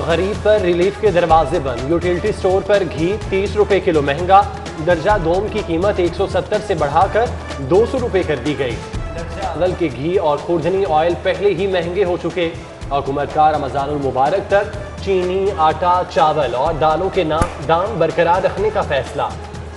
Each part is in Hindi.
गरीब पर रिलीफ के दरवाजे बंद। यूटिलिटी स्टोर पर घी 30 रुपए किलो महंगा। दर्जा दोम की कीमत 170 से बढ़ाकर 200 रुपए कर दी गई। चावल के घी और खुर्दनी ऑयल पहले ही महंगे हो चुके। हुकूमत का रमजानुल मुबारक तक चीनी, आटा, चावल और दालों के दाम बरकरार रखने का फैसला।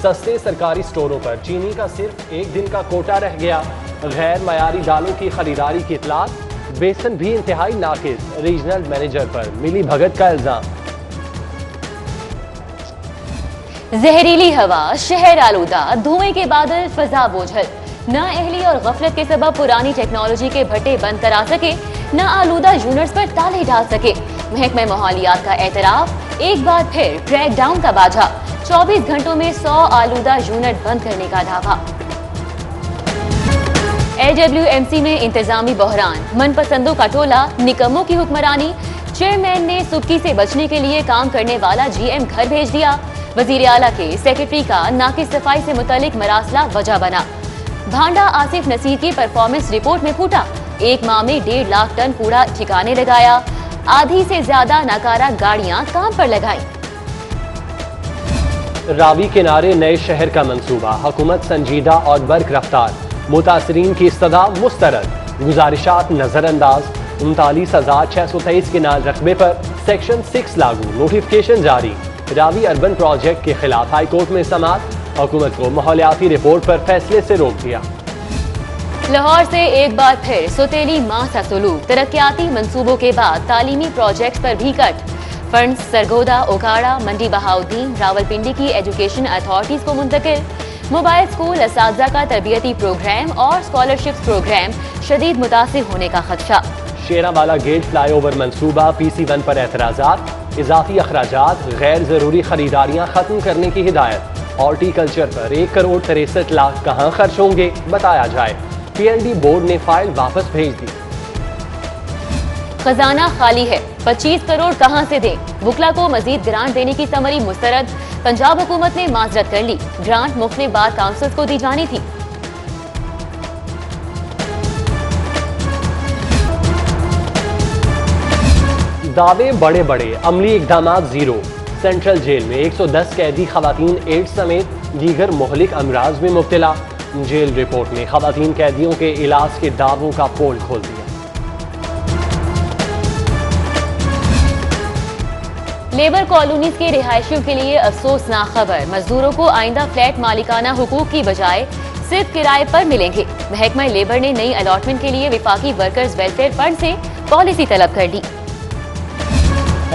सस्ते सरकारी स्टोरों पर चीनी का सिर्फ एक दिन का कोटा रह गया। गैर मयारी दालों की खरीदारी की इतलात। बेसन भी इंतहाई नाकिस। रीजनल मैनेजर पर मिली भगत का इल्जाम। जहरीली हवा, शहर आलूदा, धुएं के बादल, फजा बोझल। नाअहली और गफलत के सबब पुरानी टेक्नोलॉजी के भट्टे बंद करा सके, न आलूदा यूनिट्स पर ताले डाल सके। महकमा माहौलियात का एतराफ, एक बार फिर क्रैक डाउन का बाझा। 24 घंटों में 100 आलूदा यूनिट बंद करने का दावा। LWMC में इंतजामी बहरान, मनपसंदों का टोला, निकम्मों की हुक्मरानी। चेयरमैन ने सुबकी से बचने के लिए काम करने वाला GM घर भेज दिया। वजीर आला के सेक्रेटरी का नाकिस सफाई से मुतालिक मरासला वजह बना। भांडा आसिफ नसीर की परफॉर्मेंस रिपोर्ट में फूटा। एक माह में 1.5 लाख टन कूड़ा ठिकाने लगाया। आधी से ज्यादा नाकारा गाड़ियां काम पर लगाई। रावी किनारे नए शहर का मंसूबा, हुकूमत संजीदा और बर्क रफ्तार। मुतासरीन की इस्तदा मुस्तरद, गुजारिशात नजरअंदाज। 39,623 किनाल रकबे पर सेक्शन 6 लागू, नोटिफिकेशन जारी। रावी अर्बन प्रोजेक्ट के खिलाफ हाईकोर्ट में समाअत। हुकूमत को माहौलियाती रिपोर्ट पर फैसले से रोक दिया। लाहौर से एक बार फिर सुतेली माह सा सुलूक। तरक्याती मंसूबों के बाद तालीमी प्रोजेक्ट्स पर भी कट। फंड्स सरगोदा, ओकाड़ा, मंडी बहाउद्दीन, रावलपिंडी की एजुकेशन अथॉरिटीज को मुंतकिल। मोबाइल स्कूल, असातिज़ा का तरबियती प्रोग्राम और स्कॉलरशिप प्रोग्राम शदीद मुतासिर होने का खदशा। शेरावाला गेट फ्लाईओवर मंसूबा, PC1 पर एतराज़ात। इजाफी अखराजात, गैर जरूरी खरीदारियां खत्म करने की हिदायत। हॉर्टिकल्चर पर 1 करोड़ 63 लाख कहाँ खर्च होंगे, बताया जाए। PLD बोर्ड ने फाइल वापस भेज दी। खजाना खाली है, 25 करोड़ कहां से दें? बुकला को मजीद ग्रांट देने की समरी मुस्तरद। पंजाब हुकूमत ने माजरत कर ली। ग्रांट मुख्तलिफ बार काउंसिल्स को दी जानी थी। दावे बड़े बड़े, अमली इकदामात जीरो। सेंट्रल जेल में 110 कैदी खवातीन एड्स समेत दीगर मोहलिक अमराज में मुब्तला। जेल रिपोर्ट ने खवातीन कैदियों के इलाज के दावों का पोल खोल दिया। लेबर कॉलोनीज के रिहायशियों के लिए अफसोसनाक खबर। मजदूरों को आइंदा फ्लैट मालिकाना हुकूक की बजाय सिर्फ किराए पर मिलेंगे। महकमा लेबर ने नई अलॉटमेंट के लिए विफाकी वर्कर्स वेलफेयर फंड से पॉलिसी तलब कर दी।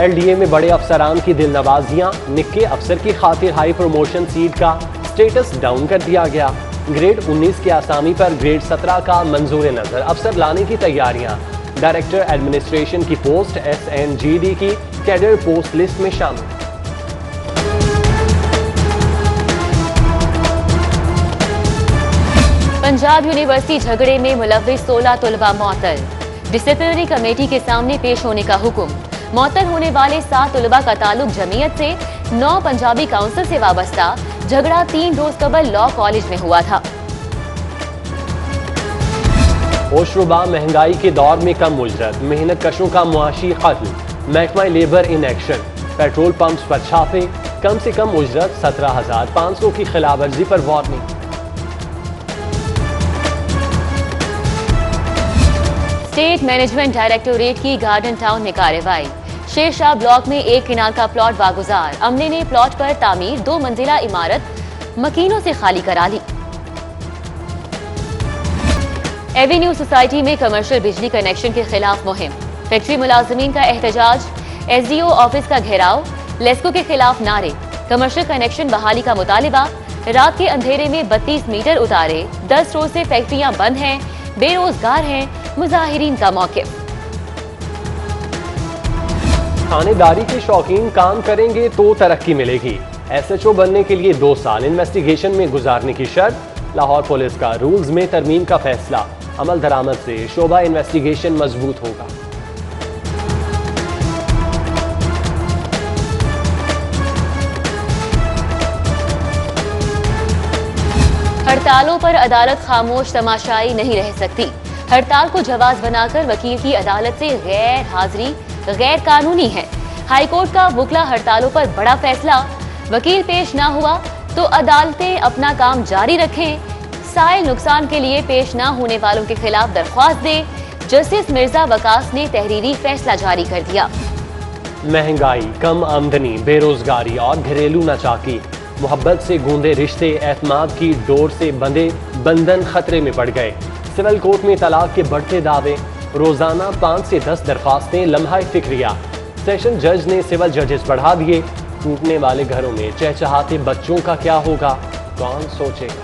LDA में बड़े अफसरान की दिल नवाजियां। निक्के अफसर की खातिर हाई प्रमोशन सीट का स्टेटस डाउन कर दिया गया। ग्रेड 19 के आसामी पर ग्रेड 17 का मंजूर नजर। अफसर लाने की तैयारियां। डायरेक्टर एडमिनिस्ट्रेशन की पोस्ट SNGD की कैडर पोस्ट लिस्ट में शामिल। पंजाब यूनिवर्सिटी झगड़े में मुलव्विस 16 तलबा मअतल। डिसिप्लिनरी कमेटी के सामने पेश होने का हुक्म। मअतल होने वाले 7 तलबा का ताल्लुक जमीयत से, 9 पंजाबी काउंसिल से वाबस्ता। झगड़ा 3 रोज कबल लॉ कॉलेज में हुआ था। ओशरुबा, महंगाई के दौर में कम उजरत, मेहनत कशों का मुआशी कत्ल। महकमा labour in action. Petrol pumps पर छापे, कम से कम उजरत 17,500 की खिलाफवर्जी पर वार्निंग। स्टेट मैनेजमेंट डायरेक्टोरेट की गार्डन टाउन में कार्रवाई। शेरशाह ब्लॉक में 1 किनाल का प्लॉट वागुजार। अमले ने प्लॉट पर तामीर 2 मंजिला इमारत मकीनों से खाली करा ली। एवेन्यू सोसाइटी में कमर्शियल बिजली कनेक्शन के खिलाफ मुहिम। फैक्ट्री मुलाजमीन का एहतजाज। SDO ऑफिस का घेराव। लेस्को के खिलाफ नारे। कमर्शियल कनेक्शन बहाली का मुतालिबा। रात के अंधेरे में 32 मीटर उतारे। 10 रोज से फैक्ट्रियां बंद हैं, बेरोजगार हैं मुजाहिरीन का मौकिफ। थानेदारी के शौकीन काम करेंगे तो तरक्की मिलेगी। SHO बनने के लिए 2 साल इन्वेस्टिगेशन में गुजारने की शर्त। लाहौर पुलिस का रूल्स में तरमीम का फैसला। अमल दरामद से शोबा इन्वेस्टिगेशन मजबूत होगा। हड़तालों पर अदालत खामोश तमाशाई नहीं रह सकती। हड़ताल को जवाज बनाकर वकील की अदालत से गैर हाजिरी गैर कानूनी है। हाईकोर्ट का वकला हड़तालों पर बड़ा फैसला, वकील पेश ना हुआ तो अदालतें अपना काम जारी रखें, साइल नुकसान के लिए पेश ना होने वालों के खिलाफ दरख्वास्त दे। जस्टिस मिर्जा वकास ने तहरीरी फैसला जारी कर दिया। महंगाई, कम आमदनी, बेरोजगारी और घरेलू नाचाकी, मोहब्बत से गूंदे रिश्ते एतमाद की डोर से बंधे बंधन खतरे में पड़ गए। सिविल कोर्ट में तलाक के बढ़ते दावे, रोजाना 5 से 10 दरख्वास्तें, लम्हा फिक्रिया। सेशन जज ने सिविल जजेस बढ़ा दिए। टूटने वाले घरों में चहचहाते बच्चों का क्या होगा, कौन सोचेगा।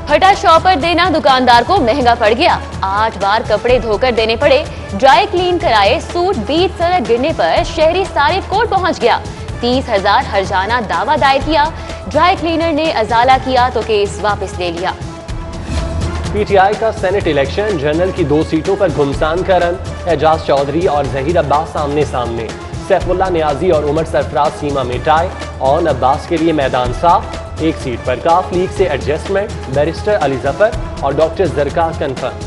फटा शॉपर देना दुकानदार को महंगा पड़ गया। 8 बार कपड़े धोकर देने पड़े, ड्राई क्लीन कराए, सूट बीच सड़क गिरने पर शहरी सारिफ कोर्ट पहुंच गया। 30,000 हर्जाना दावा दायर किया, ड्राई क्लीनर ने अजाला किया तो केस वापस ले लिया। पीटीआई का सेनेट इलेक्शन, जनरल की 2 सीटों पर घुमसान का रन। एजाज चौधरी और जहीर अब्बास आमने सामने, सैफुल्ला नियाजी और उमर सरफराज सीमा में टाई। ऑन अब्बास के लिए मैदान साफ, 1 सीट पर काफ लीग से एडजस्टमेंट, बैरिस्टर अली जफर और डॉक्टर जरकार कन्फर्म।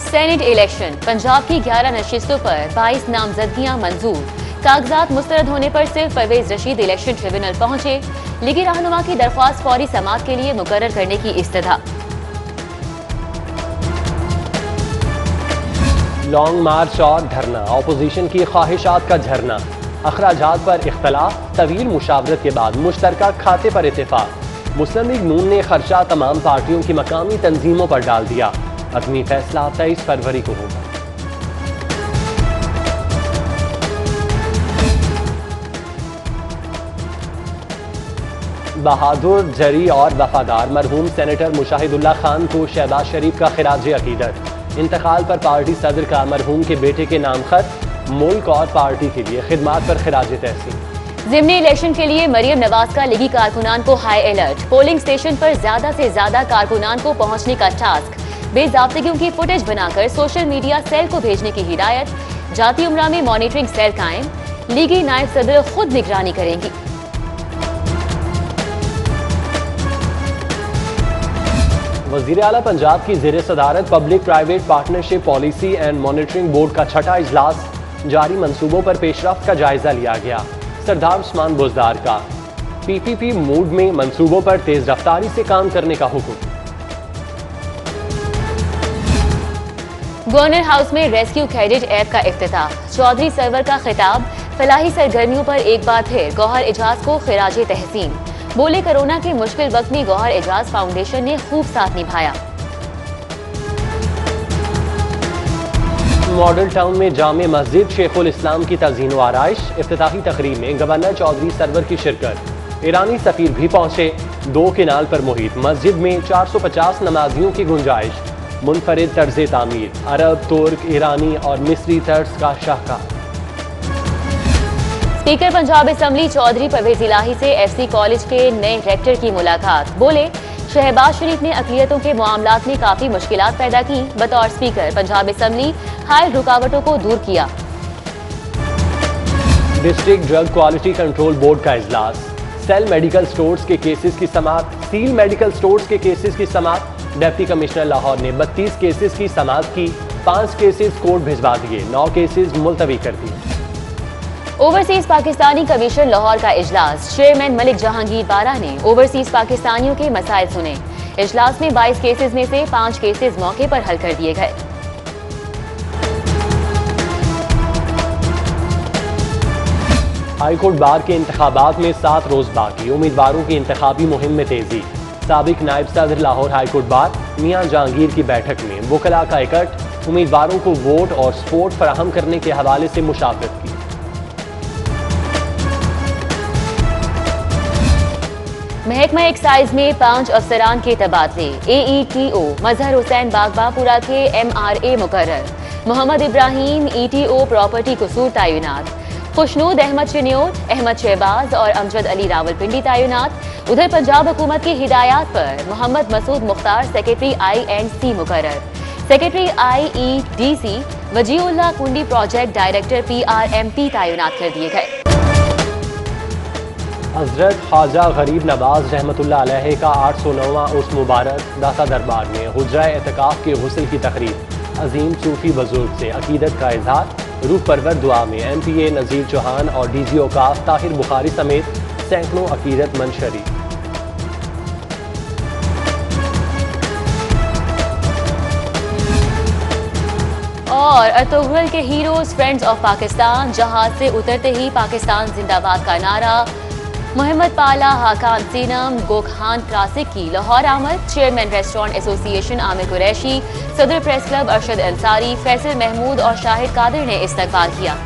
सेनेट इलेक्शन, पंजाब की 11 नशिस्तों पर 22 नामजदगियां मंजूर। कागजात मुस्तरद होने पर सिर्फ परवेज रशीद इलेक्शन ट्रिब्यूनल पहुंचे। लीगी रहनुमा की दरख्वास्त फौरी समाअत के लिए मुकर्रर करने की इस्तदा। लॉन्ग मार्च और धरना, अपोजिशन की ख्वाहिशात का झरना। अखराजात पर इख्तलाफ, तवील मुशावरत के बाद मुश्तरका खाते पर इत्तेफाक। मुस्लिम लीग नून ने खर्चा तमाम पार्टियों की मकामी तंजीमों पर डाल दिया। अपनी फैसला 23 फरवरी को होगा। बहादुर, जरी और वफादार मरहूम सेनेटर मुशाहिदुल्लाह खान को शहबाज शरीफ का खिराज अकीदत। इंतकाल पर पार्टी सदर का मरहूम के बेटे के नाम खत, मुल्क और पार्टी के लिए खिदमात पर खिराज तहसीन। ज़िमनी इलेक्शन के लिए मरियम नवाज का लीगी कारकुनान को हाई अलर्ट। पोलिंग स्टेशन पर ज्यादा से ज्यादा कारकुनान को पहुंचने का टास्क। बेजाब्तियों की फुटेज बनाकर सोशल मीडिया सेल को भेजने की हिदायत। जाती उमरा में मॉनिटरिंग सेल कायम, लीगी नायब सदर खुद निगरानी करेंगी। वज़ीर आला पंजाब की ज़ेर सदारत public private partnership policy and monitoring board का 6ठा इजलास, जारी मंसूबों पर पेशरफ्त का जायजा लिया गया। सरदार उस्मान बुज़दार का पीपीपी मूड में मंसूबों पर तेज रफ्तारी से काम करने का हुक्म। गवर्नर हाउस में रेस्क्यू कैडेट ऐप का इफ्तिताह। चौधरी सरवर का खिताब, फलाही सरगर्मियों पर एक बार फिर गौहर एजाज को खिराज तहसीन। बोले, कोरोना के मुश्किल वक्त में गौहर एजाज फाउंडेशन ने खूब साथ निभाया। मॉडल टाउन में जामे मस्जिद शेखुल इस्लाम की तज़ीन व आराइश। इफ्तिताही तकरीब में गवर्नर चौधरी सरवर की शिरकत। ईरानी सफीर भी पहुंचे। 2 केनाल पर मुहित मस्जिद में 450 नमाजियों की गुंजाइश। मुनफरिद तर्ज तामीर, अरब, तुर्क, ईरानी और मिस्री तर्ज का शाहकार। स्पीकर पंजाब असेंबली चौधरी परवेज इलाही से एफसी कॉलेज के नए रेक्टर की मुलाकात। बोले, शहबाज शरीफ ने अक़लियतों के मामलात में काफी मुश्किलात पैदा की। बतौर स्पीकर पंजाब असेंबली हाल रुकावटों को दूर किया। District drug quality control board का इजलास। सेल मेडिकल स्टोर्स के केसेस की समाअत। सील मेडिकल स्टोर्स के केसेस की समाअत। डिप्टी कमिश्नर लाहौर ने 32 केसेस की समाअत की। 5 केसेस कोर्ट भिजवा दिए, 9 केसेस मुलतवी कर दिए। ओवरसीज पाकिस्तानी कमीशन लाहौर का इजलास। चेयरमैन मलिक जहांगीर बारा ने ओवरसीज पाकिस्तानियों के मसाइल सुने। इजलास में 22 केसेस में से 5 केसेस मौके पर हल कर दिए गए। हाईकोर्ट बार के इंतखाबात में 7 रोज बाकी। उम्मीदवारों की इंतखाबी मुहिम में तेजी। साबिक नायब सदर लाहौर हाईकोर्ट बार मियां जहांगीर की बैठक में वकला का इकट्ठ। उम्मीदवारों को वोट और सपोर्ट फराहम करने के हवाले से मुशावरत की। महकमा एक्साइज में 5 अफसरान के तबादले। AETO मजहर हुसैन बागबापुरा के MRA मुकर्रर। मोहम्मद इब्राहिम ETO प्रॉपर्टी कसूर तैनात। खुशनूद अहमद चिन्योट, अहमद शहबाज और अमजद अली रावलपिंडी तैनात। उधर पंजाब हुकूमत की हिदायत पर मोहम्मद मसूद मुख्तार सेक्रेटरी I&C मुकर्रर। सेक्रेटरी IEDC वजीउल्लाह कुंडी प्रोजेक्ट डायरेक्टर PRMP तैनात कर दिए गए। हजरत ख्वाजा गरीब नवाज रहमतुल्लाह अलैह का 809वां उर्स मुबारक दाता दरबार में हुज्रा एतकाफ के गुस्ल की तकरीब। अजीम सूफी बुजुर्ग से अकीदत का इजहार, रूह परवर दुआ में MPA नज़ीर चौहान और DG औकाफ ताहिर बुखारी समेत सैकड़ों अकीदतमंद शरीक। और अर्तुगरुल के हीरोज फ्रेंड्स ऑफ पाकिस्तान जहाज से उतरते ही पाकिस्तान जिंदाबाद का नारा। मोहम्मद पाला, हाकान सीनम, गोखान क्लासिक की लाहौर आमद। Chairman restaurant association Aamir Qureshi, सदर प्रेस क्लब अरशद अंसारी, फैसल महमूद और शाहिद कादिर ने इस्तकबाल किया।